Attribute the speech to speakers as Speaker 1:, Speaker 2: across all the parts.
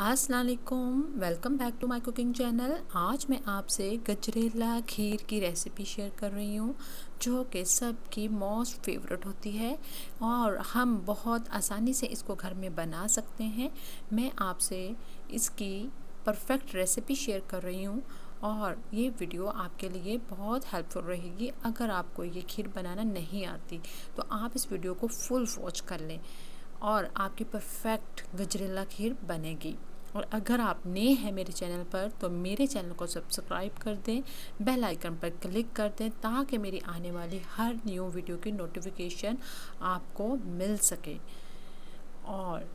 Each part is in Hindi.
Speaker 1: अस्सलाम वालेकुम, welcome back to my cooking channel. आज मैं आपसे गजरेला खीर की रेसिपी शेयर कर रही हूँ जो कि सबकी मोस्ट फेवरेट होती है और हम बहुत आसानी से इसको घर में बना सकते हैं। मैं आपसे इसकी परफेक्ट रेसिपी शेयर कर रही हूँ और ये वीडियो आपके लिए बहुत हेल्पफुल रहेगी। अगर आपको ये खीर बनाना नहीं आती तो आप इस वीडियो को फुल वॉच कर लें और आपकी परफेक्ट गजरेला खीर बनेगी। और अगर आप नए हैं मेरे चैनल पर तो मेरे चैनल को सब्सक्राइब कर दें, बेल आइकन पर क्लिक कर दें ताकि मेरी आने वाली हर न्यू वीडियो की नोटिफिकेशन आपको मिल सके। और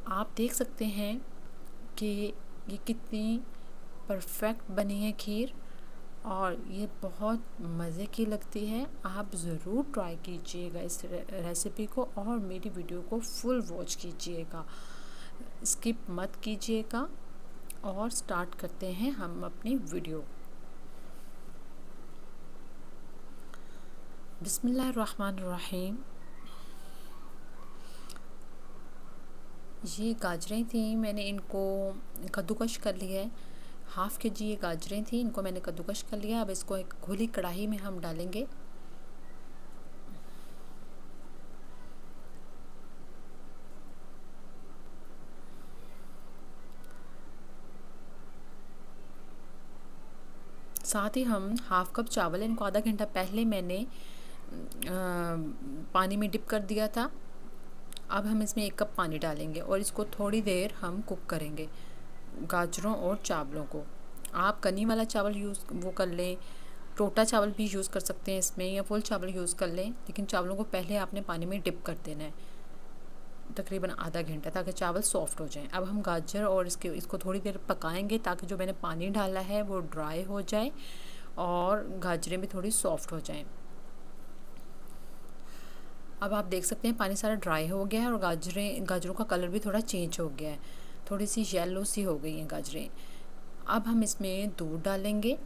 Speaker 1: आप देख सकते हैं कि ये कितनी परफेक्ट बनी है खीर और ये बहुत मज़े की लगती है। आप ज़रूर ट्राई कीजिएगा इस रेसिपी को और मेरी वीडियो को फुल वॉच कीजिएगा, स्किप मत कीजिएगा। और स्टार्ट करते हैं हम अपनी वीडियो। बिस्मिल्लाहिर्रहमानिर्रहीम। ये गाजरें थी, मैंने इनको कद्दूकश कर लिया है। हाफ़ के जी ये गाजरें थी, इनको मैंने कद्दूकश कर लिया। अब इसको एक खुली कढ़ाई में हम डालेंगे। साथ ही हम हाफ़ कप चावल, इनको आधा घंटा पहले मैंने पानी में डिप कर दिया था। अब हम इसमें 1 कप पानी डालेंगे और इसको थोड़ी देर हम कुक करेंगे, गाजरों और चावलों को। आप कनी वाला चावल वो कर लें, टोटा चावल भी यूज़ कर सकते हैं इसमें, या फुल चावल यूज़ कर लें। लेकिन चावलों को पहले आपने पानी में डिप कर देना है तकरीबन आधा घंटा, ताकि चावल सॉफ़्ट हो जाएं। अब हम गाजर और इसको थोड़ी देर पकाएंगे ताकि जो मैंने पानी डाला है वो ड्राई हो जाए और गाजरें भी थोड़ी सॉफ़्ट हो जाएं। अब आप देख सकते हैं पानी सारा ड्राई हो गया है और गाजरों का कलर भी थोड़ा चेंज हो गया है, थोड़ी सी येलो सी हो गई हैं गाजरें। अब हम इसमें दूध डालेंगे।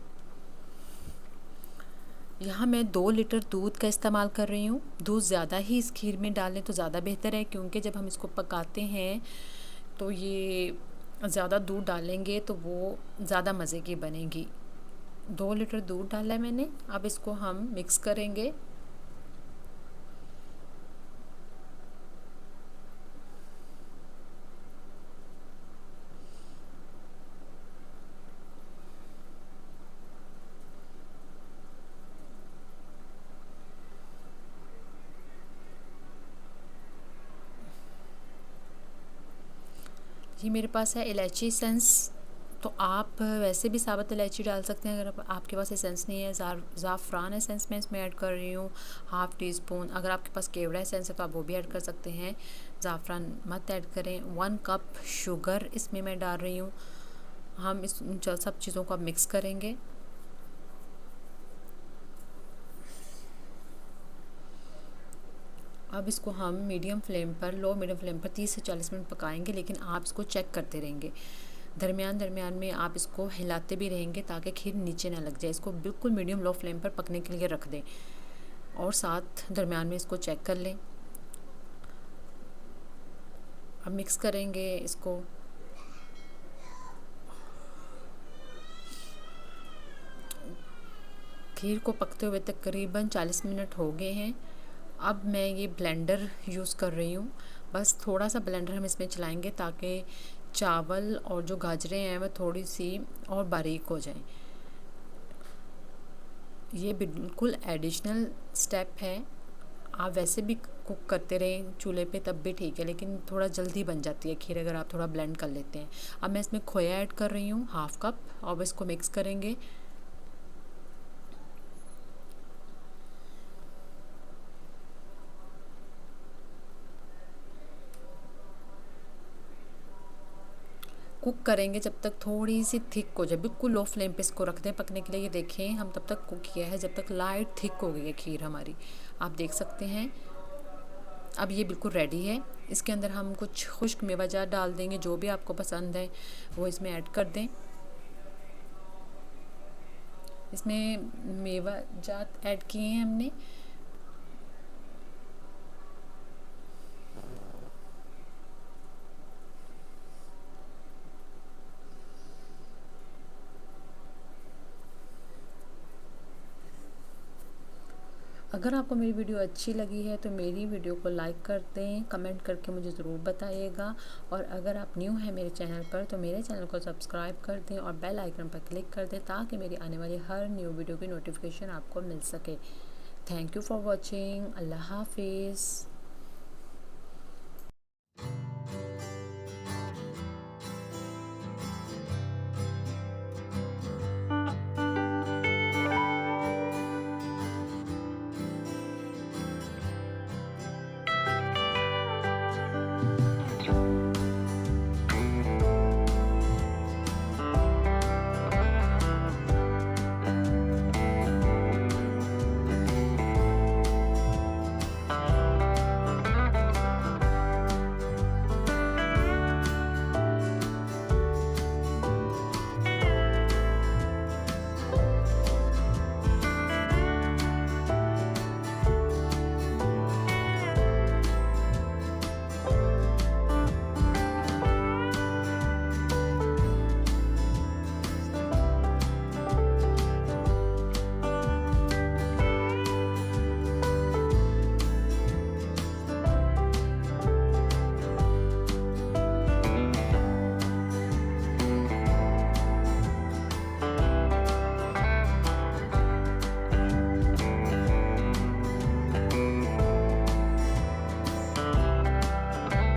Speaker 1: यहाँ मैं 2 लीटर दूध का इस्तेमाल कर रही हूँ। दूध ज़्यादा ही इस खीर में डालें तो ज़्यादा बेहतर है, क्योंकि जब हम इसको पकाते हैं तो ये ज़्यादा दूध डालेंगे तो वो ज़्यादा मज़े की बनेगी। 2 लीटर दूध डाला है मैंने। अब इसको हम मिक्स करेंगे। ये मेरे पास है इलायची एसेंस, तो आप वैसे भी साबुत इलायची डाल सकते हैं अगर आपके पास एसेंस नहीं है। ज़ाफ़रान एसेंस मैं इसमें ऐड कर रही हूँ, हाफ़ टी स्पून। अगर आपके पास केवड़ा एसेंस है तो आप वो भी ऐड कर सकते हैं, ज़ाफ़रान मत ऐड करें। 1 कप शुगर इसमें मैं डाल रही हूँ। हम इस सब चीज़ों को अब मिक्स करेंगे। अब इसको हम लो मीडियम फ्लेम पर 30 से 40 मिनट पकाएंगे, लेकिन आप इसको चेक करते रहेंगे। दरमियान में आप इसको हिलाते भी रहेंगे ताकि खीर नीचे ना लग जाए। इसको बिल्कुल मीडियम लो फ्लेम पर पकने के लिए रख दें और साथ दरमियान में इसको चेक कर लें। अब मिक्स करेंगे इसको। खीर को पकते हुए तकरीबन 40 मिनट हो गए हैं। अब मैं ये ब्लेंडर यूज़ कर रही हूँ। बस थोड़ा सा ब्लेंडर हम इसमें चलाएंगे ताकि चावल और जो गाजरें हैं वह थोड़ी सी और बारीक हो जाएं। ये बिल्कुल एडिशनल स्टेप है। आप वैसे भी कुक करते रहें चूल्हे पे तब भी ठीक है, लेकिन थोड़ा जल्दी बन जाती है खीर अगर आप थोड़ा ब्लेंड कर लेते हैं। अब मैं इसमें खोया ऐड कर रही हूँ, हाफ़ कप, और इसको मिक्स करेंगे। कुक करेंगे जब तक थोड़ी सी थिक हो जाए। बिल्कुल लो फ्लेम पे इसको रख दें पकने के लिए। ये देखें हम तब तक कुक किया है जब तक लाइट थिक हो गई है खीर हमारी। आप देख सकते हैं अब ये बिल्कुल रेडी है। इसके अंदर हम कुछ खुश्क मेवाजात डाल देंगे, जो भी आपको पसंद है वो इसमें ऐड कर दें। इसमें मेवाजात ऐड किए हैं हमने। अगर आपको मेरी वीडियो अच्छी लगी है तो मेरी वीडियो को लाइक कर दें, कमेंट करके मुझे ज़रूर बताइएगा। और अगर आप न्यू हैं मेरे चैनल पर तो मेरे चैनल को सब्सक्राइब कर दें और बेल आइकन पर क्लिक कर दें ताकि मेरी आने वाली हर न्यू वीडियो की नोटिफिकेशन आपको मिल सके। Thank you for watching. अल्लाह हाफिज़।